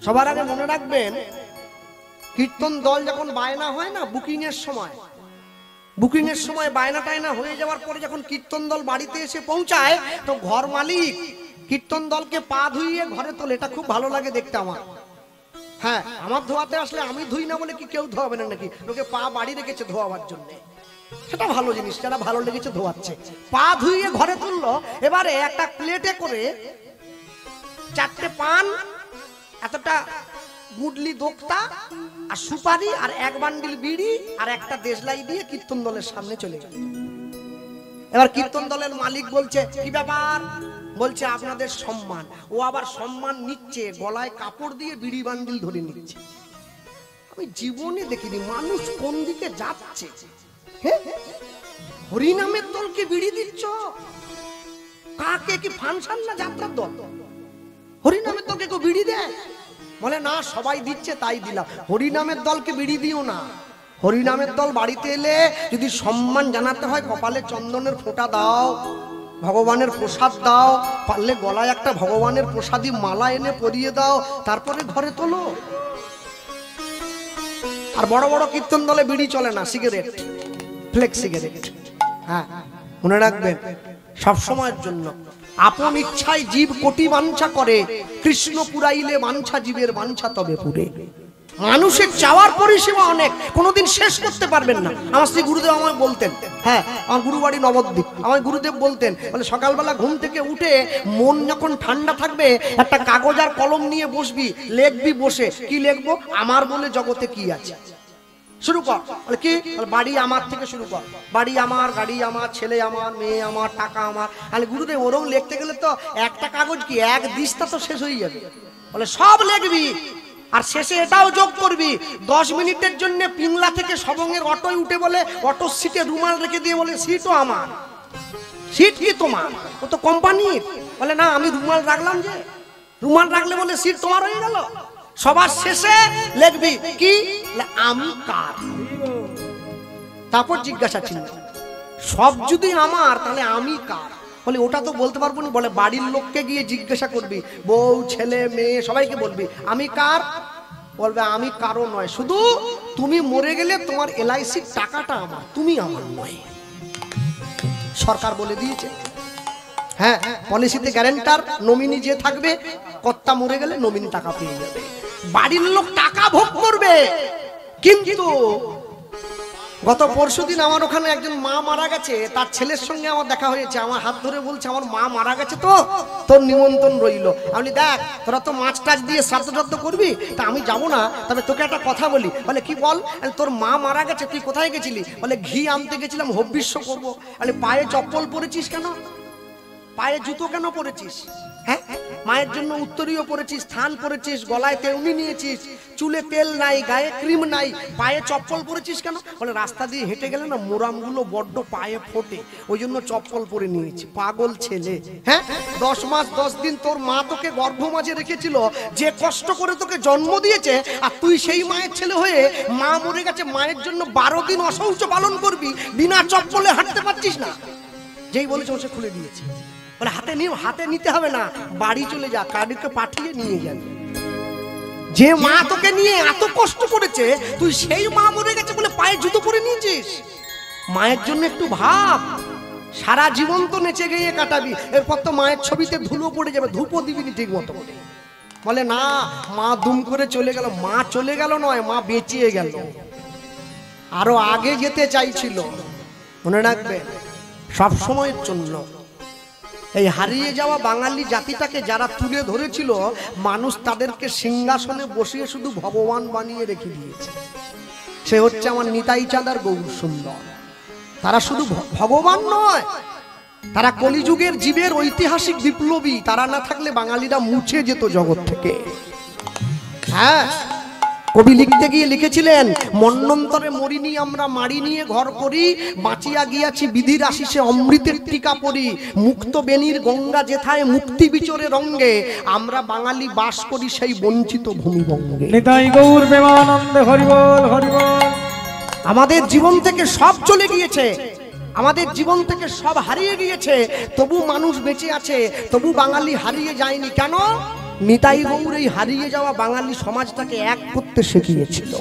সবার আগে মনে রাখবেন, কীর্তন দল যখন বায়না হয় না বুকিং এর সময় বায়না টায়না হয়ে যাওয়ার পরে যখন কীর্তন দল বাড়িতে এসে পৌঁছায়, তো ঘর মালিক কীর্তন দলকে পা ধুইয়ে ঘরে তোলে। এটা খুব ভালো লাগে দেখতে আমার। হ্যাঁ, আমার ধোয়াতে আসলে আমি ধুই না বলে কি কেউ ধোয়াবে না নাকি? লোকে পা বাড়ি রেখেছে ধোয়াবার জন্য, সেটা ভালো জিনিস, যারা ভালো লেগেছে ধোয়াচ্ছে। পা ধুইয়ে ঘরে তুললো। এবারে একটা প্লেটে করে 4টে পান, এতটা গুডলি দোক্তা আর সুপারি আর 1 বান্ডিল বিড়ি আর একটা দেশলাই দিয়ে কীর্তন দলের সামনে চলে গেল। এবার কীর্তন দলের মালিক বলছে, কি ব্যাপার? বলছে আপনাদের সম্মান। ও আবার সম্মান নিচ্ছে, গলায় কাপড় দিয়ে বিড়ি বান্ডিল ধরে নিচ্ছে। আমি জীবনে দেখিনি মানুষ কোন দিকে যাচ্ছে। হরিনামের দলকে বিড়ি দিচ্ছ? কাকে? কি ফাংশন না যাত্রার দল? হরিনামের দলকে কেউ বিড়ি দেয়? বলে না, সবাই দিচ্ছে তাই দিলাম। হরিনামের দলকে বিড়ি দিও না। হরিনামের দল বাড়িতে এলে যদি সম্মান জানাতে হয়, কপালে চন্দনের ফোঁটা দাও, ভগবানের প্রসাদ দাও, পারলে গলায় একটা ভগবানের প্রসাদী মালা এনে পরিয়ে দাও, তারপরে ঘরে তোলো। আর বড় বড় কীর্তন দলে বিড়ি চলে না, সিগারেট, ফ্লেক্স সিগারেট। হ্যাঁ, মনে রাখবেন, সব সময়ের জন্য। আপন ইচ্ছায় জীব কোটি বাঞ্ছা করে, কৃষ্ণ পুরাইলে বাঞ্ছা জীবের বাঞ্ছা তবে পুরে। মানুষের চাওয়ার পরিসীমা অনেক, কোনোদিন শেষ করতে পারবেন না। আমার শ্রী গুরুদেব আমায় বলতেন, হ্যাঁ, আমার গুরুবাড়ি নবদ্বীপ, আমার গুরুদেব বলতেন, বলে সকালবেলা ঘুম থেকে উঠে মন যখন ঠান্ডা থাকবে, একটা কাগজ আর কলম নিয়ে বসবি, লিখবি বসে। কি লিখবো? আমার বলে জগতে কি আছে। শুরু কর। বলে কি? বাড়ি আমার থেকে শুরু কর। বাড়ি আমার, গাড়ি আমার, ছেলে আমার, মেয়ে আমার, টাকা আমার। তাহলে গুরুদেব ওরকম লিখতে গেলে তো একটা কাগজ কি, এক দিশটা তো শেষ হয়ে যাবে। বলে সব লিখবি, আর শেষে এটাও যোগ করবি, 10 মিনিটের জন্য পিংলা থেকে সবঙ্গের অটোয় উঠে বলে অটোর সিটে রুমাল রেখে দিয়ে বলে সিটও আমার। সিট কি তোমার? ও তো কোম্পানির। বলে না, আমি রুমাল রাখলাম, যে রুমাল রাখলে বলে সিট তোমার হয়ে গেল। সবার শেষে লিখবি কি, আমি কার। তারপর জিজ্ঞাসা চিহ্ন। সব যদি আমার, তাহলে আমি কার? বলে ওটা তো বলতে পারবো না। বলে বাড়ির লোককে গিয়ে জিজ্ঞাসা করবি, বউ ছেলে মেয়ে সবাইকে বলবি আমি কার। বলবে আমি কারো নয়, শুধু তুমি মরে গেলে তোমার LICর টাকাটা আমার, তুমি আমার নয়। সরকার বলে দিয়েছে। হ্যাঁ, পলিসিতে গ্যারান্টার নমিনি যে থাকবে, কর্তা মরে গেলে নমিনি টাকা পেয়ে যাবে। বাড়ির লোক টাকা ভোগ করবে। কিন্তু গত পরশুদিন আমার ওখানে একজন মা মারা গেছে, তার ছেলের সঙ্গে আমার দেখা হয়েছে। আমার হাত ধরে বলছে, আমার মা মারা গেছে, তো তোর নিমন্ত্রণ রইল। আমি দেখ, তোরা তো মাছ টাছ দিয়ে শ্রাদ্ধ করবি, তা আমি যাবো না, তবে তোকে একটা কথা বলি। বলে কি বল? তোর মা মারা গেছে, তুই কোথায় গেছিলি? বলে ঘি আনতে গেছিলাম, হবিষ্য করবো। বলে পায়ে চপ্পল পরেছিস কেন? পায়ে জুতো কেন পরেছিস? হ্যাঁ, মায়ের জন্য উত্তরীয় পরেছিস, স্থান পরেছিস, গলায় তেউনি নিয়েছিস, চুলে তেল নাই, গায়ে ক্রিম নাই, পায়ে চপ্পল পরেছিস কেন? বলে রাস্তা দিয়ে হেঁটে গেলে না মোরামগুলো বড্ড পায়ে ফোটে, ওই জন্য চপ্পল পরে নিয়েছি। পাগল ছেলে। হ্যাঁ, 10 মাস 10 দিন তোর মা তোকে গর্ভ মাঝে রেখেছিল, যে কষ্ট করে তোকে জন্ম দিয়েছে, আর তুই সেই মায়ের ছেলে হয়ে মা মরে গেছে, মায়ের জন্য 12 দিন অশৌচ পালন করবি, বিনা চপ্পলে হাঁটতে পারছিস না। যেই বলেছে সে খুলে দিয়েছে। বলে হাতে নিতে হবে না, বাড়ি চলে যা, কার্ডকে পাঠিয়ে নিয়ে যাবে। যে মা তোকে নিয়ে এত কষ্ট করেছে, তুই সেই মা মরে গেছে বলে পায়ে জুতো পরে নিয়েছিস। মায়ের জন্য একটু ভাব। সারা জীবন তো নেচে গিয়ে কাটাবি, এরপর তো মায়ের ছবিতে ধুলো পড়ে যাবে, ধূপও দিবি ঠিক মতো। বলে না, মা দুম করে চলে গেল। মা চলে গেল নয়, মা বেঁচিয়ে গেল, আরো আগে যেতে চাইছিল। মনে রাখবে, সব সময়ের জন্য এই হারিয়ে যাওয়া বাঙালি জাতিটাকে যারা তুলে ধরেছিল, মানুষ তাদেরকে সিংহাসনে বসিয়ে শুধু ভগবান বানিয়ে রেখে দিয়েছে। সে হচ্ছে আমার নিতাই চাঁদ আর গৌর সুন্দর। তারা শুধু ভগবান নয়, তারা কলিযুগের জীবের ঐতিহাসিক বিপ্লবী। তারা না থাকলে বাঙালিরা মুছে যেত জগৎ থেকে। হ্যাঁ, কবি লিখতে গিয়ে লিখেছিলেন, মন্বন্তরে মরিনি আমরা মারি নিয়ে ঘর করি, বাঁচিয়া গিয়াছি বিধির আশিসে অমৃতের টিকা পড়ি, মুক্ত বেনির গঙ্গা যেথায় মুক্তি বিচরে রঙ্গে, আমরা বাঙালি বাস করি সেই বঞ্চিত ভূমিবঙ্গে। নিতাই গৌর প্রেমানন্দে হরি বল, হরি বল। আমাদের জীবন থেকে সব চলে গিয়েছে, আমাদের জীবন থেকে সব হারিয়ে গিয়েছে, তবু মানুষ বেঁচে আছে, তবু বাঙালি হারিয়ে যায়নি। কেন? নিতাই গৌর এই হারিয়ে যাওয়া বাঙালি সমাজটাকে এক করতে শিখিয়েছিল।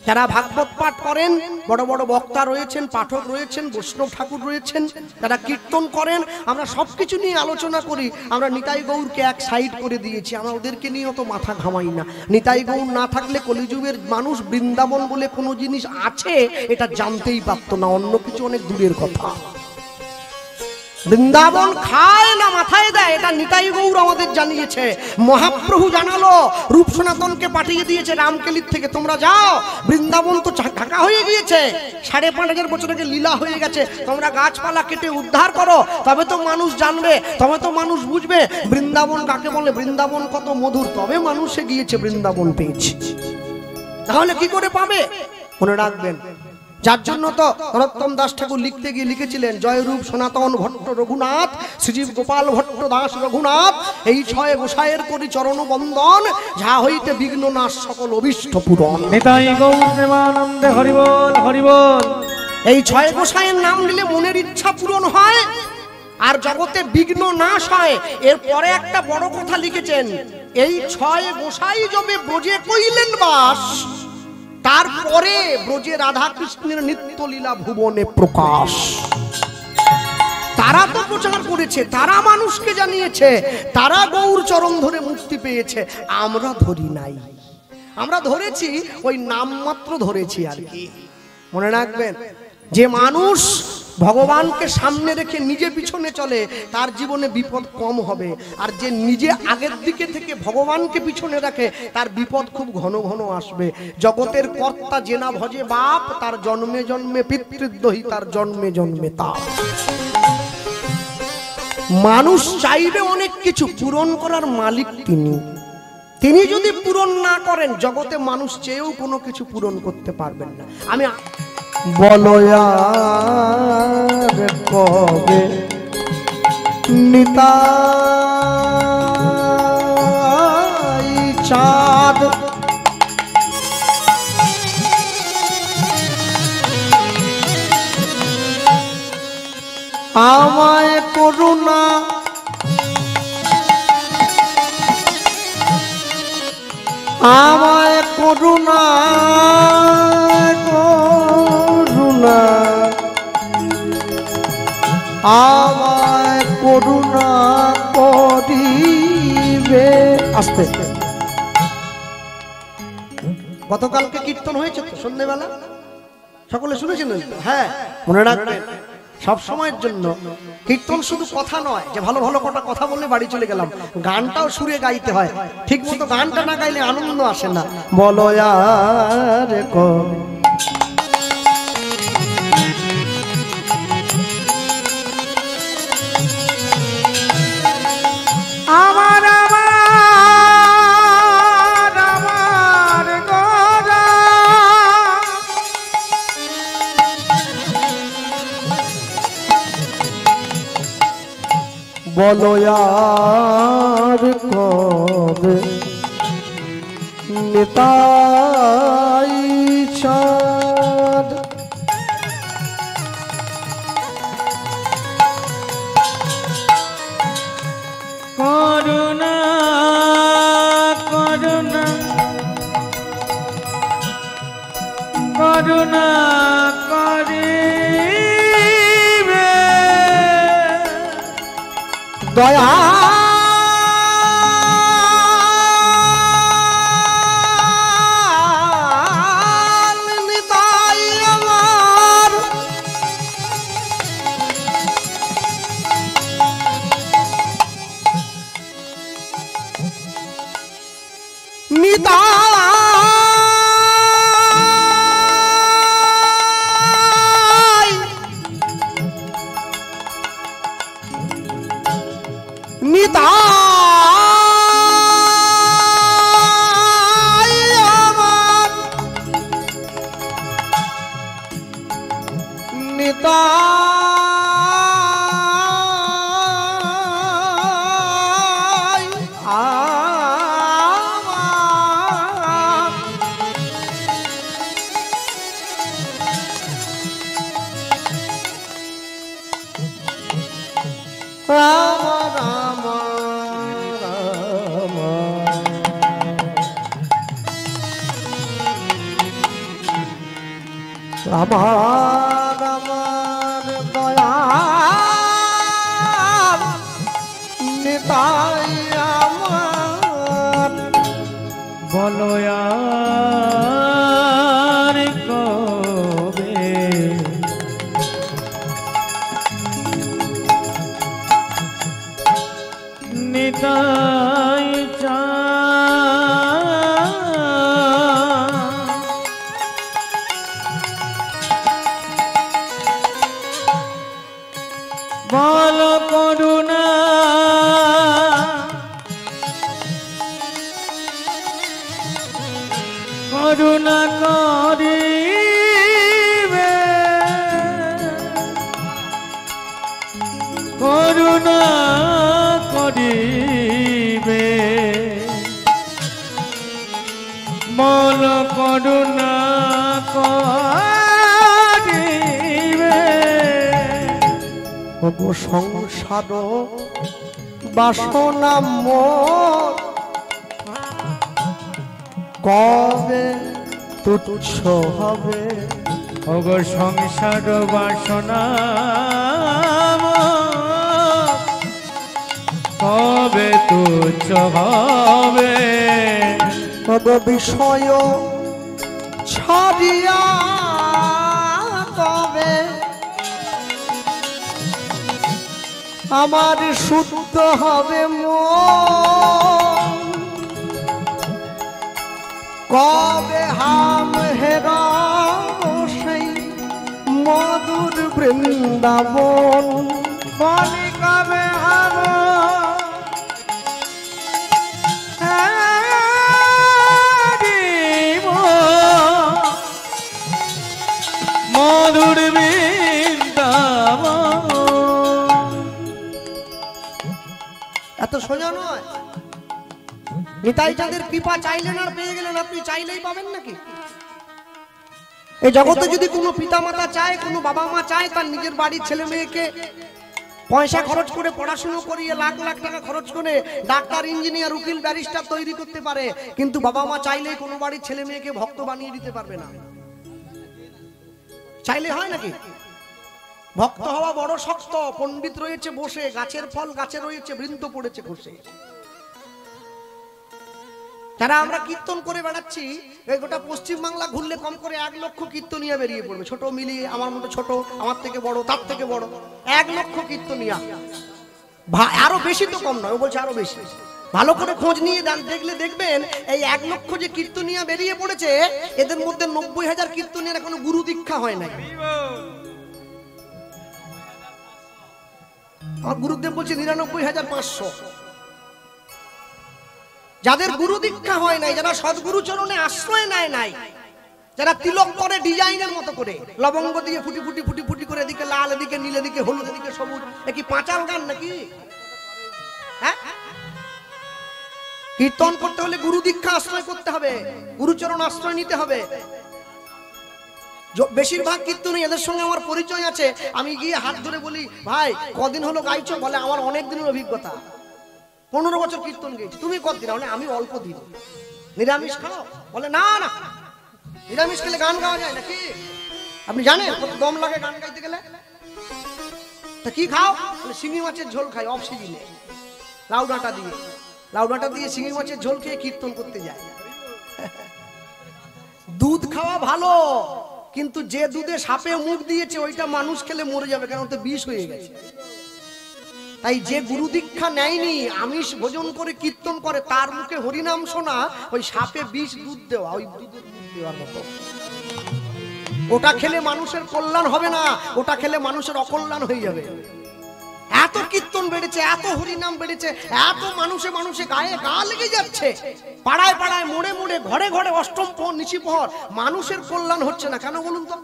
যারা ভাগবত পাঠ করেন, বড় বড় বক্তা রয়েছেন, পাঠক রয়েছেন, বৈষ্ণব ঠাকুর রয়েছেন, যারা কীর্তন করেন, আমরা সবকিছু নিয়ে আলোচনা করি। আমরা নিতাই গৌরকে এক সাইড করে দিয়েছি, আমরা ওদেরকে নিয়ে অত মাথা ঘামাই না। নিতাই গৌর না থাকলে কলিযুগের মানুষ বৃন্দাবন বলে কোনো জিনিস আছে এটা জানতেই পারতো না, অন্য কিছু অনেক দূরের কথা। বৃন্দাবন খায় না মাথায় দেয়, এটা নিতাই গৌর আমাদের জানিয়েছে। মহাপ্রভু জানালো, রূপ সনাতনকে পাঠিয়ে দিয়েছে রামকেলির থেকে, তোমরা যাও, বৃন্দাবন তো ঢাকা হয়ে গিয়েছে, 5,500 বছর আগে লীলা হয়ে গেছে, তোমরা গাছপালা কেটে উদ্ধার করো, তবে তো মানুষ জানবে, তবে তো মানুষ বুঝবে বৃন্দাবন কাকে বলে, বৃন্দাবন কত মধুর, তবে মানুষে গিয়েছে বৃন্দাবন পেয়েছে। তাহলে কি করে পাবে? মনে রাখবেন, যার জন্য তো নরোত্তম দাস ঠাকুর লিখতে গিয়ে লিখেছিলেন, জয়রূপ সনাতন ভট্ট রঘুনাথ, শ্রীজীব গোপাল ভট্ট দাস রঘুনাথ, এই 6 গোসাইয়ের করি চরণ বন্দন, যা হইতে বিঘ্ন নাশ সকল অভিষ্ট পূরণ। নিতাই গৌর প্রেমানন্দে হরি বল হরি বল। এই 6 গোসাইয়ের নাম নিলে মনের ইচ্ছা পূরণ হয় আর জগতে বিঘ্ন নাশ হয়। এরপরে একটা বড় কথা লিখেছেন, এই 6 গোসাই যবে ব্রজে কইলেন বাস, তারপরে ব্রজে রাধা কৃষ্ণের নিত্য লীলা ভুবনে প্রকাশ। তারা তো প্রচার করেছে, তারা মানুষকে জানিয়েছে, তারা গৌর চরণ ধরে মুক্তি পেয়েছে, আমরা ধরি নাই। আমরা ধরেছি ওই নাম মাত্র ধরেছি আর কি। মনে রাখবেন, যে মানুষ ভগবানকে সামনে রেখে নিজে পিছনে চলে তার জীবনে বিপদ কম হবে, আর যে নিজে আগের দিকে থেকে ভগবানকে পিছনে রাখে তার বিপদ খুব ঘন ঘন আসবে। জগতের কর্তা যে না ভজে বাপ, তার জন্মে জন্মে পিতৃদ্রোহী, তার জন্মে জন্মে তাপ। মানুষ চাইবে অনেক কিছু, পূরণ করার মালিক তিনি। তিনি যদি পূরণ না করেন, জগতে মানুষ চেয়েও কোনো কিছু পূরণ করতে পারবেন না। আমি বলো আর কবে নিতাই চাঁদ আমায় করুণা আমায় করুণা করুণা আমায় করুণা করিবে। আস্তে, গতকালকে কীর্তন হয়েছে তো সন্ধ্যেবেলা, সকলে শুনেছেন? হ্যাঁ, মনে রাখবেন, সব সময়ের জন্য কীর্তন শুধু কথা নয় যে ভালো ভালো কটা কথা বলে বাড়ি চলে গেলাম, গানটাও সুরে গাইতে হয়। ঠিক মতো গানটা না গাইলে আনন্দ আসে না। বলো আর কবে আমার আমার আমার গোরা বলো আর কবে নিতাই চাঁদ করুণা করুণা করুণা করিবে দয়া নিতাই আমার নিতাই নিতাই আমার নিতাই আমার আমার আমার দয়াল নিতাই আমার বলো আর কবে নিতাই বল করুণা করুণা করিবে করুণা করিবে বল করুণা করিবে ওগো সংসার বাসনা মোর কবে তুচ্ছ হবে ওগো সংসার বাসনা কবে তুচ্ছ হবে ওগো বিষয় ছাড়িয়া কবে আমার শুদ্ধ হবে মন কবে হাম হেরাবো সেই মধুর বৃন্দাবন বলি কবে হাম মধুর বৃন্দাবন এত সোজা নয় নিতাই চাঁদের কৃপা চাইলেন আর পেয়ে গেলেন আপনি চাইলেই পাবেন নাকি এই জগতে যদি কোনো পিতা মাতা চায় কোনো বাবা মা চায় তার নিজের বাড়ির ছেলে মেয়েকে পয়সা খরচ করে পড়াশোনা করিয়ে লাখ লাখ টাকা খরচ করে ডাক্তার ইঞ্জিনিয়ার উকিল ব্যারিস্টার তৈরি করতে পারে কিন্তু বাবা মা চাইলেই কোনো বাড়ির ছেলে মেয়েকে ভক্ত বানিয়ে দিতে পারবে না চাইলে হয় নাকি ভক্ত হওয়া বড় শক্ত পণ্ডিত রয়েছে বসে গাছের ফল গাছে রয়েছে বৃন্দ পড়েছে ঘষে যারা আমরা কীর্তন করে বেড়াচ্ছি এই গোটা পশ্চিম বাংলা ঘুরলে কম করে 1 লক্ষ কীর্তনিয়া বেরিয়ে পড়বে ছোট মিলিয়ে আমার মতো ছোট আমার থেকে বড় তার থেকে বড় 1 লক্ষ কীর্তনিয়া আরো বেশি তো কম নয় ও বলছে আরো বেশি ভালো করে খোঁজ নিয়ে দেখলে দেখবেন এই 1 লক্ষ যে কীর্তনিয়া বেরিয়ে পড়েছে এদের মধ্যে 90,000 কীর্তনিয়ার এখনো গুরু দীক্ষা হয় নাই আমার গুরুদেব বলছে 99,500 যাদের গুরু দীক্ষা হয় নাই যারা সদ্গুরু চরণে আশ্রয় নেয় নাই যারা তিলক করে ডিজাইনের মতো করে লবঙ্গ দিয়ে ফুটি ফুটি ফুটি ফুটি করে এদিকে লাল এদিকে নীল এদিকে হলুদ এদিকে সবুজ কি পাঁচাল গান নাকি হ্যাঁ কীর্তন করতে হলে গুরু দীক্ষা আশ্রয় করতে হবে গুরুচরণ আশ্রয় নিতে হবে বেশিরভাগ কীর্তনী এদের সঙ্গে আমার পরিচয় আছে আমি গিয়ে হাত ধরে বলি ভাই কদিন হলো গাইছো বলে আমার অনেক দিনের অভিজ্ঞতা 15 বছর কীর্তন গেছি তুমি কতদিন বলে আমি অল্প দিন নিরামিষ খাও বলে না না নিরামিষ খেলে গান গাওয়া যায় নাকি আপনি জানেন কত দম লাগে গান গাইতে গেলে তা কি খাও বলে শিঙি মাছের ঝোল খাই অফ সিজনে লাউ ডাঁটা দিয়ে শিঙি মাছের ঝোল খেয়ে কীর্তন করতে যায় দুধ খাওয়া ভালো কিন্তু যে দুধে সাপে মুখ দিয়েছে ওইটা মানুষ খেলে মরে যাবে কারণ তো বিষ হয়ে গেছে তাই যে গুরু দীক্ষা নেয়নি আমিষ ভোজন করে কীর্তন করে তার মুখে হরিনাম শোনা ওই সাপে বিষ দুধ দেওয়া ওই দুধের দুধ দেওয়ার মতো ওটা খেলে মানুষের কল্যাণ হবে না ওটা খেলে মানুষের অকল্যাণ হয়ে যাবে এত কীর্তন বেড়েছে এত হরিনাম বেড়েছে এত মানুষে মানুষে গায়ে গা লেগে যাচ্ছে পাড়ায় পাড়ায় মোড়ে মোড়ে ঘরে ঘরে অষ্টম প্রহর নিশি প্রহর মানুষের কল্যাণ হচ্ছে না কেন বলুন তো